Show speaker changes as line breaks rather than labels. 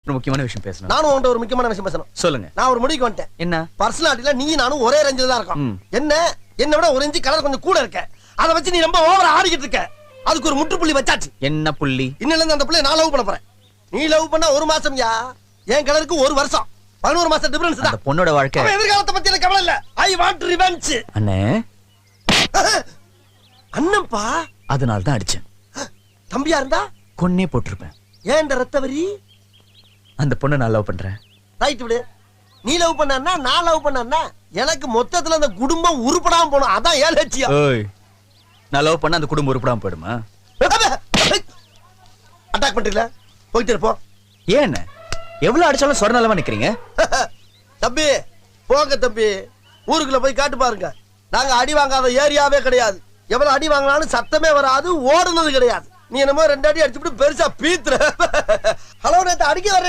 ஒரு முக்கியமான விஷயம் பேசணும்.
நானும் உன்கிட்ட ஒரு முக்கியமான விஷயம் பேசணும்.
சொல்லுங்க.
நான் ஒரு முடிவுக்கு வந்துட்டேன்.
என்ன?
பர்சனாலிட்டில நீ நானும் ஒரே ரேஞ்சில தான் இருக்கோம். என்ன விட ஒரு இன்ச்சு கலர் கொஞ்சம் கூட இருக்க. அதை வச்சு நீ ரொம்ப ஓவரா ஆடிக்கிட்டு இருக்க. அதுக்கு ஒரு முற்றுப்புள்ளி வச்சாச்சு.
என்ன புள்ளி?
இன்னில இருந்து அந்த புள்ளைய நான் லவ் பண்ண போறேன். நீ லவ் பண்ணா 1 மாசம்யா, என் கலருக்கு 1 வருஷம், 11 மாசம் டிஃபரன்ஸ் தான்.
அந்த பொண்ணோட வாழ்க்கை.
அவன் எதிர்காலத்தை பத்தி எனக்கு கவலை இல்ல. I want revenge.
அண்ணே,
அண்ணன்பா,
அதனால தான் அடிச்சேன்.
தம்பியா இருந்தா
கொன்னே போட்டிருப்பேன்.
ஏன் ரத்தவரி?
அந்த பொண்ணை நான் லவ் பண்றேன்.
ரைட் விடு. நீ லவ் பண்ணா நான் லவ் பண்ணா எனக்கு மொத்தத்துல அந்த குடும்பம் உருப்படாம போணும். அதான் ஏன் லட்சியம்.
ஓய், நான் லவ் பண்ண அந்த குடும்பம் உருப்படாம போயிடுமா?
அட்டாக் பண்றீங்களா? போயிட்டு இருப்போம்.
ஏன் எவ்வளவு அடிச்சாலும் சொர்ணலமா நிக்கிறீங்க?
தம்பி போங்க தம்பி, ஊருக்குள்ள போய் காட்டு பாருங்க. நாங்க அடி வாங்காத ஏரியாவே கிடையாது. எவ்வளவு அடி வாங்கினாலும் சத்தமே வராது, ஓடுனது கிடையாது. நீ என்னமோ 2 அடி அடிச்சுட்டு பெருசா பீத்துற. ஹலோ, நேத்து அடிக்க வர